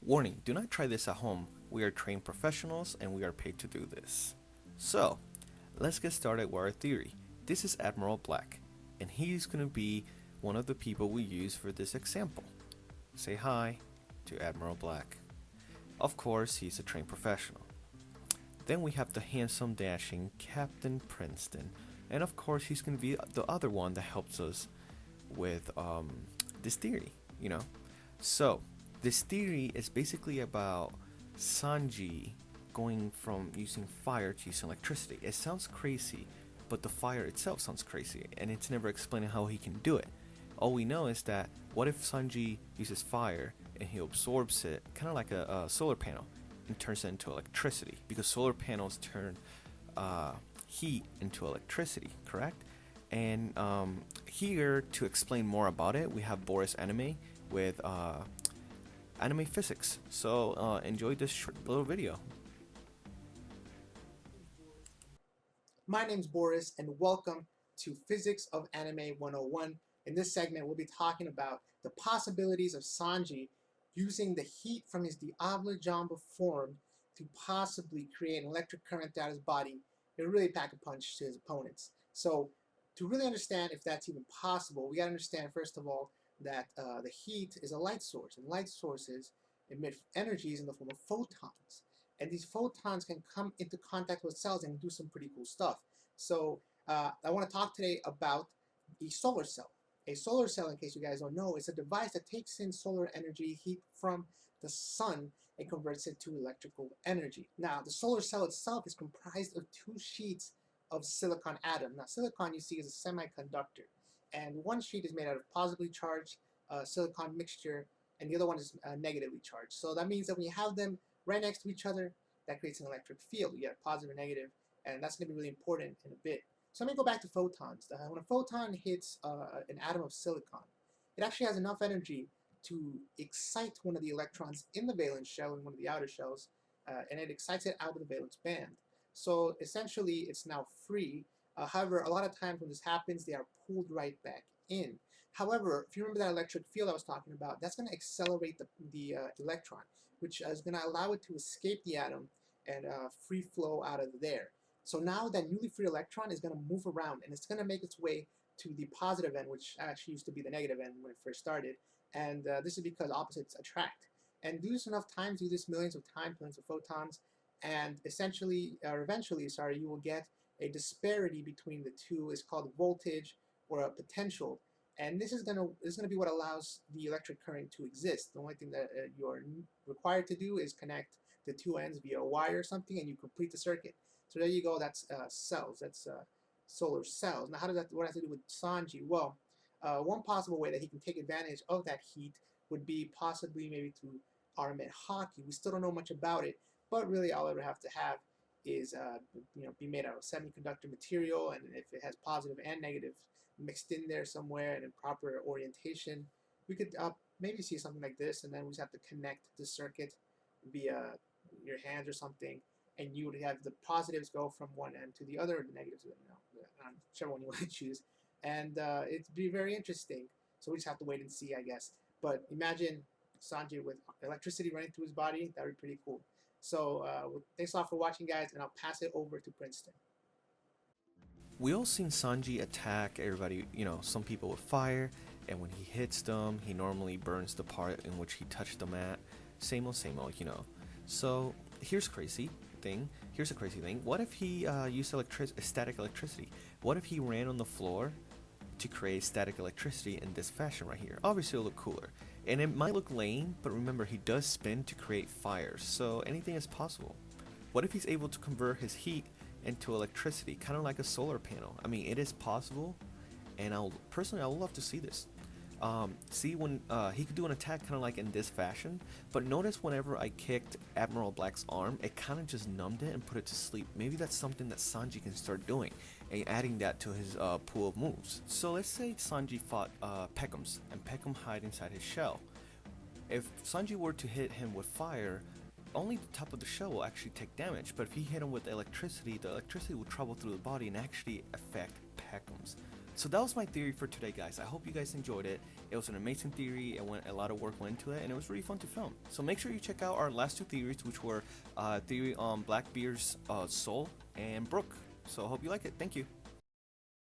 Warning, do not try this at home. We are trained professionals and we are paid to do this. So, let's get started with our theory. This is Admiral Black, and he's going to be one of the people we use for this example. Say hi to Admiral Black. Of course, he's a trained professional. Then we have the handsome, dashing Captain Princeton, and of course, he's going to be the other one that helps us with this theory, So, this theory is basically about Sanji going from using fire to using electricity. It sounds crazy, but the fire itself sounds crazy, and it's never explaining how he can do it. All we know is that what if Sanji uses fire and he absorbs it, kind of like a solar panel, and turns it into electricity, because solar panels turn heat into electricity, correct? And here to explain more about it, we have Boris Anime with anime physics. So enjoy this short little video. My name's Boris, and welcome to Physics of Anime 101. In this segment, we'll be talking about the possibilities of Sanji using the heat from his Diablo Jamba form to possibly create an electric current throughout his body and really pack a punch to his opponents. So, to really understand if that's even possible, we got to understand, first of all, that the heat is a light source, and light sources emit energies in the form of photons. And these photons can come into contact with cells and do some pretty cool stuff. So I want to talk today about a solar cell. A solar cell, in case you guys don't know, is a device that takes in solar energy, heat from the sun, and converts it to electrical energy. Now, the solar cell itself is comprised of two sheets of silicon atom. Now, silicon, you see, is a semiconductor. And one sheet is made out of positively charged silicon mixture, and the other one is negatively charged. So that means that when you have them right next to each other, that creates an electric field. You get a positive and negative, and that's going to be really important in a bit. So let me go back to photons. When a photon hits an atom of silicon, it actually has enough energy to excite one of the electrons in the valence shell and one of the outer shells, and it excites it out of the valence band. So essentially, it's now free. However, a lot of times when this happens, they are pulled right back in. However, if you remember that electric field I was talking about, that's going to accelerate the electron, which is going to allow it to escape the atom and free flow out of there. So now that newly free electron is going to move around, and it's going to make its way to the positive end, which actually used to be the negative end when it first started. And this is because opposites attract. And do this enough times, do this millions of times, millions of photons, and essentially, or eventually, sorry, you will get a disparity between the two. Is called voltage or a potential. And this is gonna be what allows the electric current to exist. The only thing that you're required to do is connect the two ends via a wire or something, and you complete the circuit. So there you go. That's cells. That's solar cells. Now, what does it have to do with Sanji? Well, one possible way that he can take advantage of that heat would be possibly maybe to automate hockey. We still don't know much about it, but really all it would have to have is be made out of semiconductor material, and if it has positive and negative mixed in there somewhere and in proper orientation, we could maybe see something like this, and then we just have to connect the circuit via your hands or something, and you would have the positives go from one end to the other, and the negatives, whichever one you want to choose, and it'd be very interesting. So we just have to wait and see, I guess. But imagine Sanji with electricity running through his body. That would be pretty cool. So thanks a lot for watching, guys, and I'll pass it over to Princeton. We all seen Sanji attack everybody, some people with fire, and when he hits them, he normally burns the part in which he touched them at. Same old, So here's a crazy thing. What if he used static electricity? What if he ran on the floor to create static electricity in this fashion right here? Obviously, it'll look cooler. And it might look lame, but remember, he does spin to create fire, so anything is possible. What if he's able to convert his heat into electricity, kind of like a solar panel? I mean, it is possible, and I would love to see this. See when he could do an attack kind of like in this fashion, but notice whenever I kicked Admiral Black's arm, it kind of just numbed it and put it to sleep. Maybe that's something that Sanji can start doing, and adding that to his pool of moves. So let's say Sanji fought Peckham's, and Peckham hide inside his shell. If Sanji were to hit him with fire, only the top of the shell will actually take damage, but if he hit him with electricity, the electricity will travel through the body and actually affect Peckham's. So that was my theory for today, guys. I hope you guys enjoyed it. It was an amazing theory. A lot of work went into it, and it was really fun to film. So make sure you check out our last two theories, which were theory on Blackbeard's soul and Brooke. So I hope you like it. Thank you.